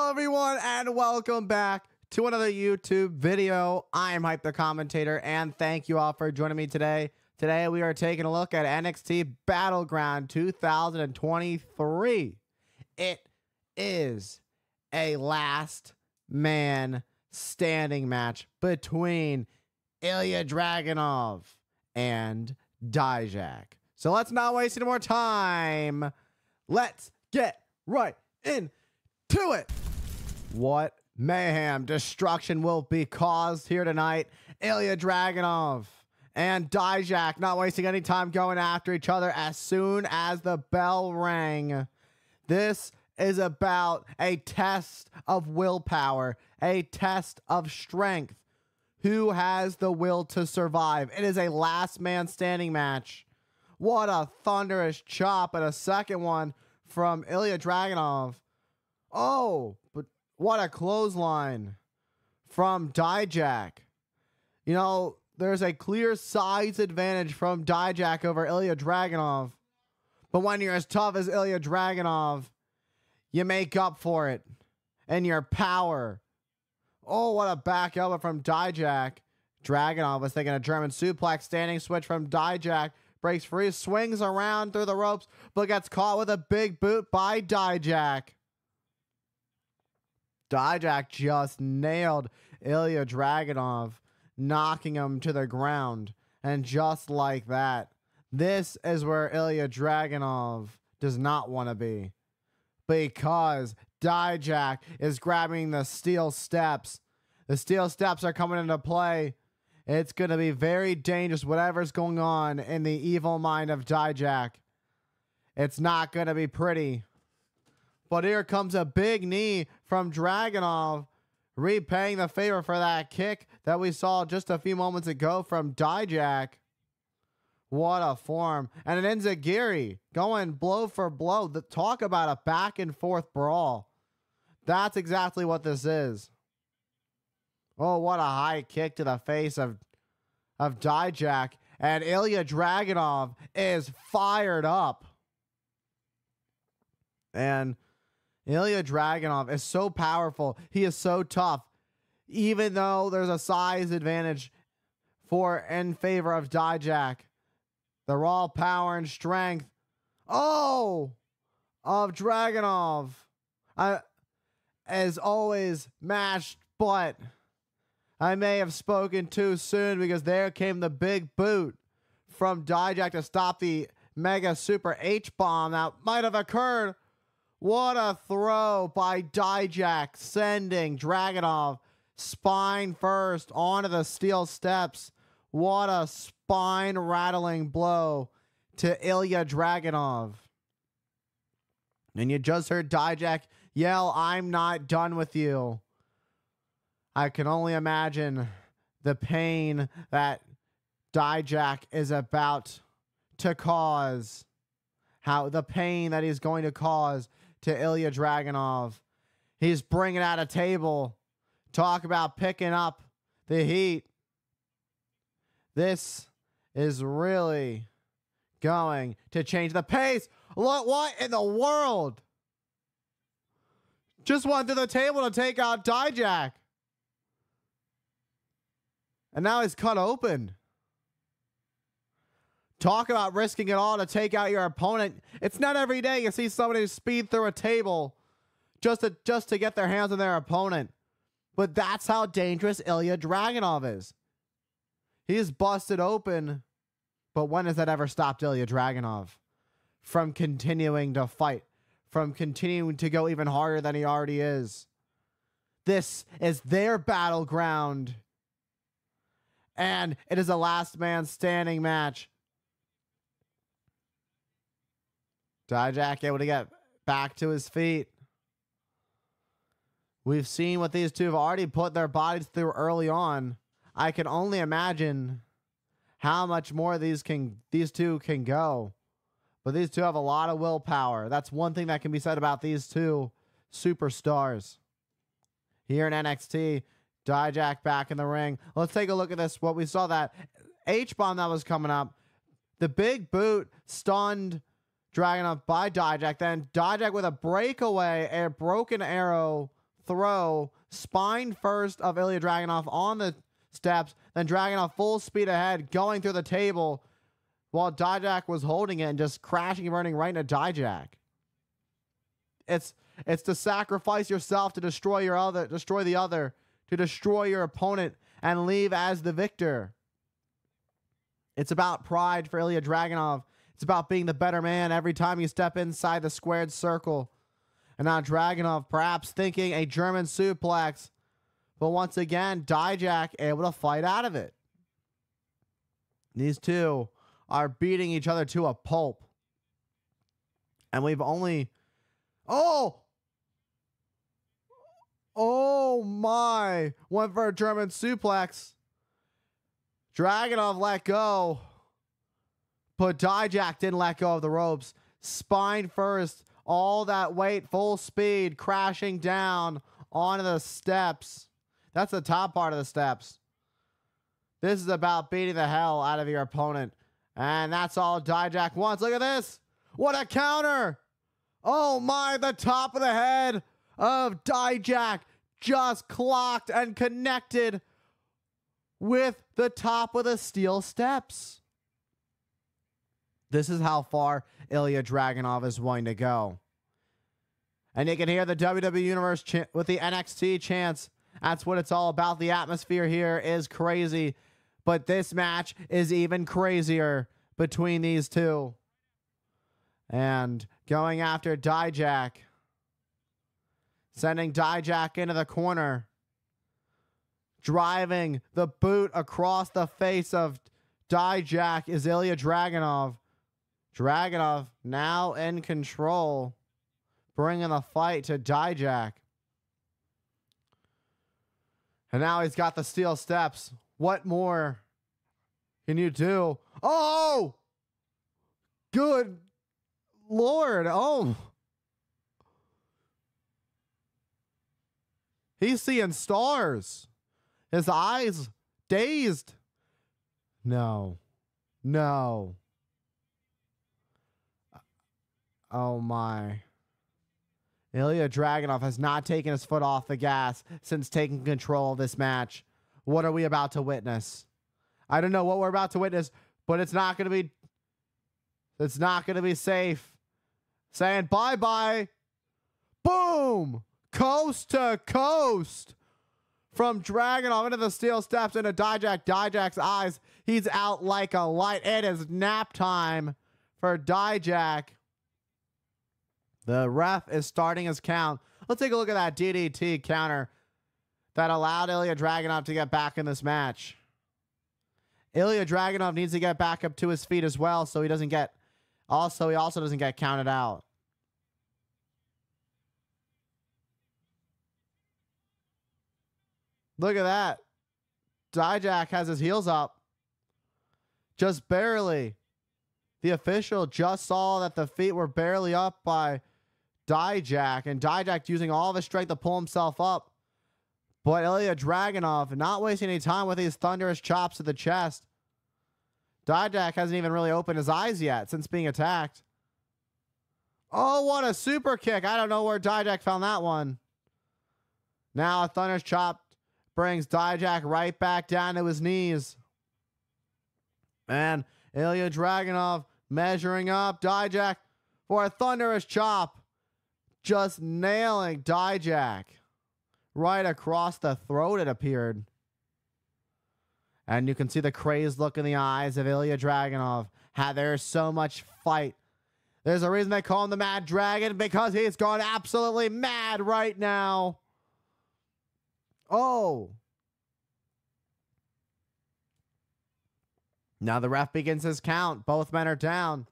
Hello everyone and welcome back to another YouTube video. I am Hype the Commentator and thank you all for joining me today. Today we are taking a look at NXT Battleground 2023. It is a last man standing match between Ilja Dragunov and Dijak. So let's not waste any more time. Let's get right into it. What mayhem, destruction will be caused here tonight. Ilja Dragunov and Dijak not wasting any time going after each other as soon as the bell rang. This is about a test of willpower, a test of strength. Who has the will to survive? It is a last man standing match. What a thunderous chop, and a second one from Ilja Dragunov. Oh, but what a clothesline from Dijak. You know, there's a clear size advantage from Dijak over Ilja Dragunov. But when you're as tough as Ilja Dragunov, you make up for it in your power. Oh, what a back elbow from Dijak. Dragunov was taking a German suplex, standing switch from Dijak. Breaks free, swings around through the ropes, but gets caught with a big boot by Dijak. Dijak just nailed Ilja Dragunov, knocking him to the ground. And just like that, this is where Ilja Dragunov does not want to be. Because Dijak is grabbing the steel steps. The steel steps are coming into play. It's going to be very dangerous, whatever's going on in the evil mind of Dijak. It's not going to be pretty. But here comes a big knee from Dragunov, repaying the favor for that kick that we saw just a few moments ago from Dijak. What a form. And an enziguri going blow for blow. Talk about a back and forth brawl. That's exactly what this is. Oh, what a high kick to the face of Dijak. And Ilja Dragunov is fired up. And Ilja Dragunov is so powerful. He is so tough. Even though there's a size advantage in favor of Dijak. The raw power and strength. Oh! Of Dragunov. As always, mashed butt. I may have spoken too soon because there came the big boot from Dijak to stop the mega super H-bomb that might have occurred. What a throw by Dijak, sending Dragunov spine first onto the steel steps. What a spine-rattling blow to Ilja Dragunov. And you just heard Dijak yell, "I'm not done with you." I can only imagine the pain that Dijak is about to cause. The pain that he's going to cause to Ilja Dragunov. He's bringing out a table. Talk about picking up the heat. This is really going to change the pace. Look, what in the world? Just went through the table to take out Dijak. And now he's cut open. Talk about risking it all to take out your opponent. It's not every day you see somebody speed through a table just to get their hands on their opponent. But that's how dangerous Ilja Dragunov is. He's busted open. But when has that ever stopped Ilja Dragunov from continuing to fight? From continuing to go even harder than he already is? This is their battleground. And it is a last man standing match. Dijak able to get back to his feet. We've seen what these two have already put their bodies through early on. I can only imagine how much more these two can go. But these two have a lot of willpower. That's one thing that can be said about these two superstars. Here in NXT, Dijak back in the ring. Let's take a look at this. What we saw, that H-bomb that was coming up. The big boot stunned Dragunov by Dijak. Then Dijak with a breakaway, a broken arrow throw spine first of Ilja Dragunov on the steps, then Dragunov full speed ahead, going through the table while Dijak was holding it and just crashing and burning right into Dijak. It's to sacrifice yourself to destroy the other, to destroy your opponent and leave as the victor. It's about pride for Ilja Dragunov. It's about being the better man every time you step inside the squared circle. And now Dragunov perhaps thinking a German suplex. But once again, Dijak able to fight out of it. These two are beating each other to a pulp. And we've only... Oh my. Went for a German suplex. Dragunov let go. But Dijak didn't let go of the ropes. Spine first. All that weight, full speed, crashing down onto the steps. That's the top part of the steps. This is about beating the hell out of your opponent. And that's all Dijak wants. Look at this. What a counter. Oh my, the top of the head of Dijak just clocked and connected with the top of the steel steps. This is how far Ilja Dragunov is willing to go. And you can hear the WWE Universe with the NXT chants. That's what it's all about. The atmosphere here is crazy. But this match is even crazier between these two. And going after Dijak. Sending Dijak into the corner. Driving the boot across the face of Dijak is Ilja Dragunov. Dragunov now in control, bringing the fight to Dijak. And now he's got the steel steps. What more can you do? Oh! Good Lord. Oh. He's seeing stars. His eyes dazed. No. No. Oh my. Ilja Dragunov has not taken his foot off the gas since taking control of this match. What are we about to witness? I don't know what we're about to witness, but it's not going to be safe. Saying bye-bye. Boom! Coast to coast. From Dragunov into the steel steps into Dijak. Dijak's eyes. He's out like a light. It is nap time for Dijak. The ref is starting his count. Let's take a look at that DDT counter that allowed Ilja Dragunov to get back in this match. Ilja Dragunov needs to get back up to his feet as well, so he doesn't get... he also doesn't get counted out. Look at that. Dijak has his heels up. Just barely. The official just saw that the feet were barely up by Dijak, and Dijak using all of his strength to pull himself up. But Ilja Dragunov not wasting any time with these thunderous chops to the chest. Dijak hasn't even really opened his eyes yet since being attacked. Oh, what a super kick. I don't know where Dijak found that one. Now a thunderous chop brings Dijak right back down to his knees. And Ilja Dragunov measuring up. Dijak for a thunderous chop. Just nailing Dijak right across the throat, it appeared. And you can see the crazed look in the eyes of Ilja Dragunov. There's so much fight. There's a reason they call him the Mad Dragon, because he's gone absolutely mad right now. Oh. Now the ref begins his count. Both men are down.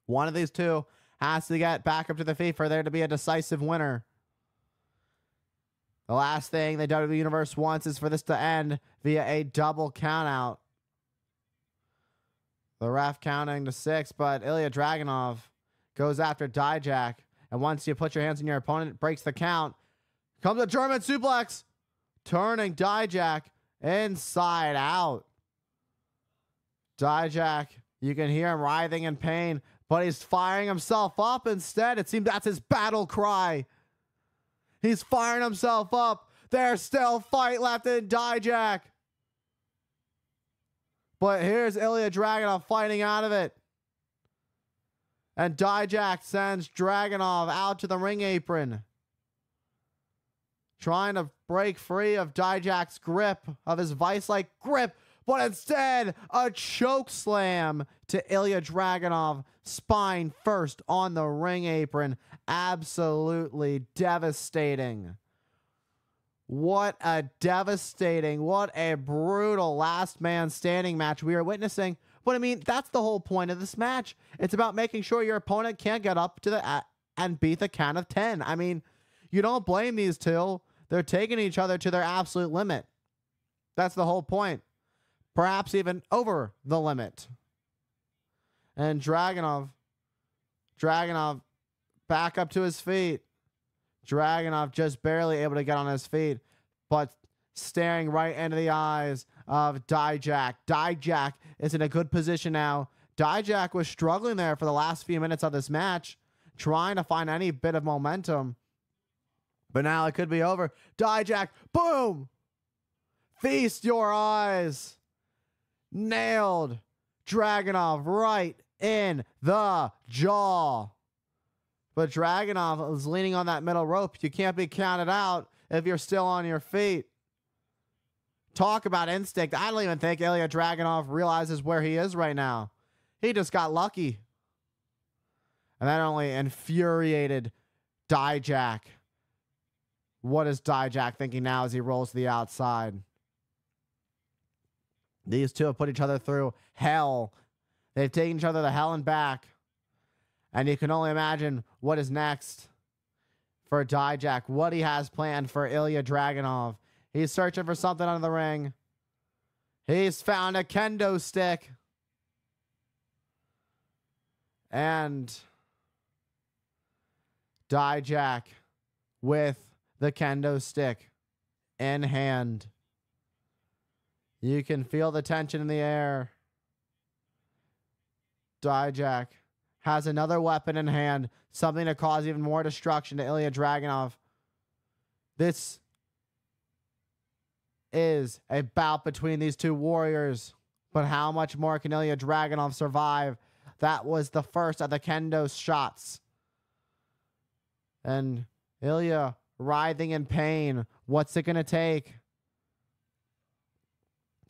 One of these two has to get back up to the feet for there to be a decisive winner. The last thing the WWE Universe wants is for this to end via a double countout. The ref counting to 6, but Ilja Dragunov goes after Dijak. And once you put your hands on your opponent, it breaks the count. Comes a German suplex, turning Dijak inside out. Dijak, you can hear him writhing in pain, but he's firing himself up instead. It seems that's his battle cry. He's firing himself up. There's still fight left in Dijak. But here's Ilja Dragunov fighting out of it. And Dijak sends Dragunov out to the ring apron, trying to break free of Dijak's grip, of his vice-like grip. But instead, a choke slam to Ilja Dragunov, spine first on the ring apron. Absolutely devastating. What a devastating, what a brutal last man standing match we are witnessing. But I mean, that's the whole point of this match. It's about making sure your opponent can't get up to the and beat the count of 10. I mean, you don't blame these two. They're taking each other to their absolute limit. That's the whole point. Perhaps even over the limit. And Dragunov back up to his feet. Dragunov just barely able to get on his feet, but staring right into the eyes of Dijak. Dijak is in a good position now. Dijak was struggling there for the last few minutes of this match, trying to find any bit of momentum. But now it could be over. Dijak, boom! Feast your eyes. Nailed Dragunov right in the jaw. But Dragunov is leaning on that middle rope. You can't be counted out if you're still on your feet. Talk about instinct. I don't even think Ilja Dragunov realizes where he is right now. He just got lucky. And that only infuriated Dijak. What is Dijak thinking now as he rolls to the outside? These two have put each other through hell. They've taken each other to hell and back. And you can only imagine what is next for Dijak, what he has planned for Ilja Dragunov. He's searching for something under the ring. He's found a kendo stick. And Dijak with the kendo stick in hand. You can feel the tension in the air. Dijak has another weapon in hand, something to cause even more destruction to Ilja Dragunov. This is a bout between these two warriors, but how much more can Ilja Dragunov survive? That was the first of the kendo shots. And Ilja writhing in pain. What's it going to take?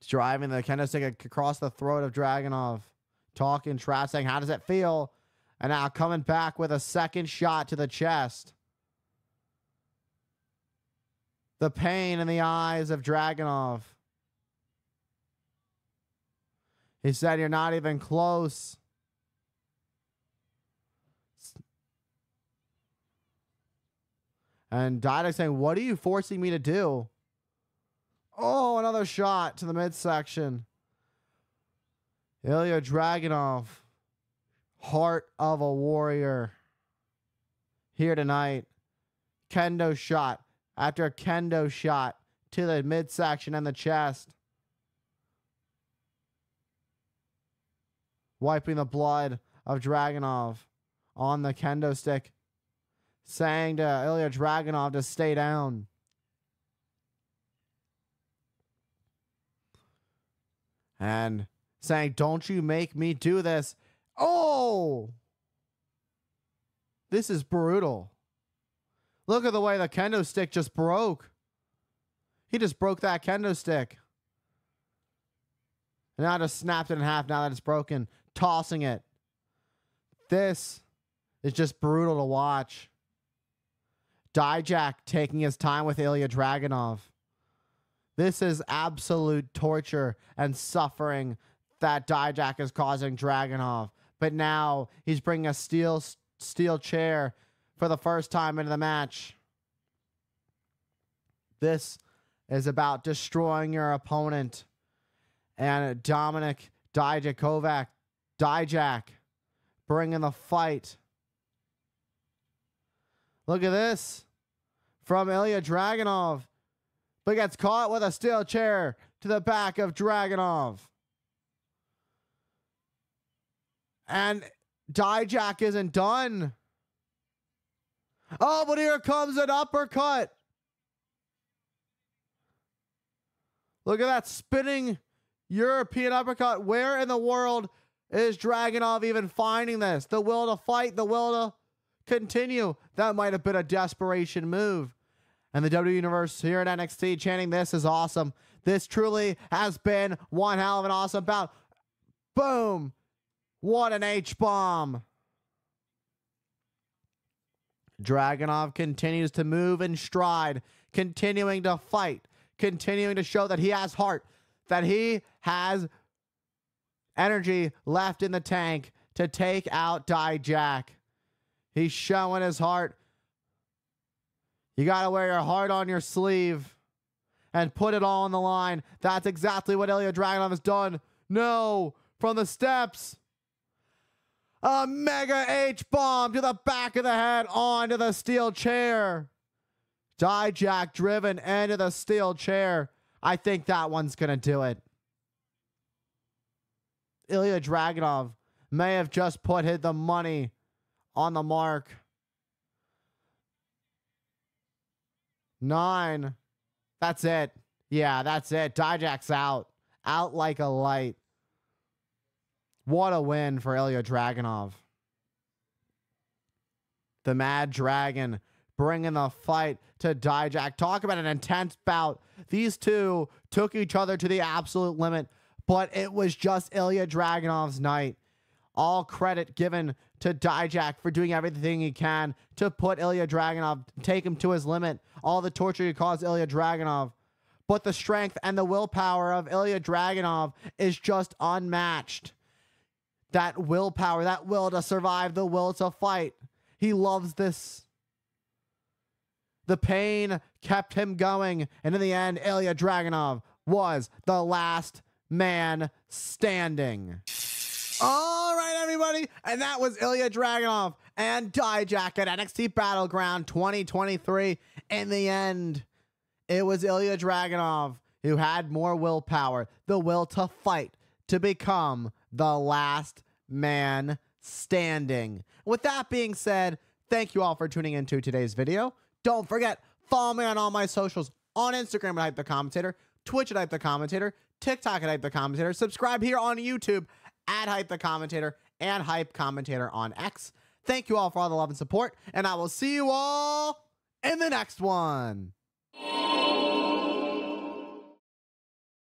Driving the kendo stick across the throat of Dragunov. Talking trash, saying, how does it feel? And now coming back with a second shot to the chest. The pain in the eyes of Dragunov. He said, you're not even close. And Dijak saying, what are you forcing me to do? Oh, another shot to the midsection. Ilja Dragunov, heart of a warrior, here tonight. Kendo shot after kendo shot to the midsection and the chest. Wiping the blood of Dragunov on the kendo stick. Saying to Ilja Dragunov to stay down. And saying, don't you make me do this. Oh! This is brutal. Look at the way the kendo stick just broke. He just broke that kendo stick. And now just snapped it in half now that it's broken. Tossing it. This is just brutal to watch. Dijak taking his time with Ilja Dragunov. This is absolute torture and suffering that Dijak is causing Dragunov. But now he's bringing a steel chair for the first time into the match. This is about destroying your opponent. And Dominik Dijakovac, Dijak, bringing the fight. Look at this from Ilja Dragunov. But gets caught with a steel chair to the back of Dragunov. And Dijak isn't done. Oh, but here comes an uppercut. Look at that spinning European uppercut. Where in the world is Dragunov even finding this? The will to fight, the will to continue. That might have been a desperation move. And the W Universe here at NXT chanting, this is awesome. This truly has been one hell of an awesome bout. Boom. What an H-bomb. Dragunov continues to move in stride, continuing to fight, continuing to show that he has heart, that he has energy left in the tank to take out Dijak. He's showing his heart. You got to wear your heart on your sleeve and put it all on the line. That's exactly what Ilja Dragunov has done. No, from the steps. A mega H-bomb to the back of the head onto the steel chair. Dijak driven into the steel chair. I think that one's going to do it. Ilja Dragunov may have just put the money on the mark. 9. That's it. Yeah, that's it. Dijak's out. Out like a light. What a win for Ilja Dragunov. The Mad Dragon bringing the fight to Dijak. Talk about an intense bout. These two took each other to the absolute limit, but it was just Ilja Dragunov's night. All credit given to Dijak for doing everything he can to put Ilja Dragunov, take him to his limit. All the torture he caused Ilja Dragunov. But the strength and the willpower of Ilja Dragunov is just unmatched. That willpower, that will to survive, the will to fight. He loves this. The pain kept him going. And in the end, Ilja Dragunov was the last man standing. All right, everybody. And that was Ilja Dragunov and Dijak at NXT Battleground 2023. In the end, it was Ilja Dragunov who had more willpower, the will to fight, to become the last man standing. With that being said, thank you all for tuning into today's video. Don't forget, follow me on all my socials, on Instagram at Hype the Commentator, Twitch at Hype the Commentator, TikTok at Hype the Commentator, subscribe here on YouTube at Hype the Commentator, and Hype Commentator on X. Thank you all for all the love and support, and I will see you all in the next one.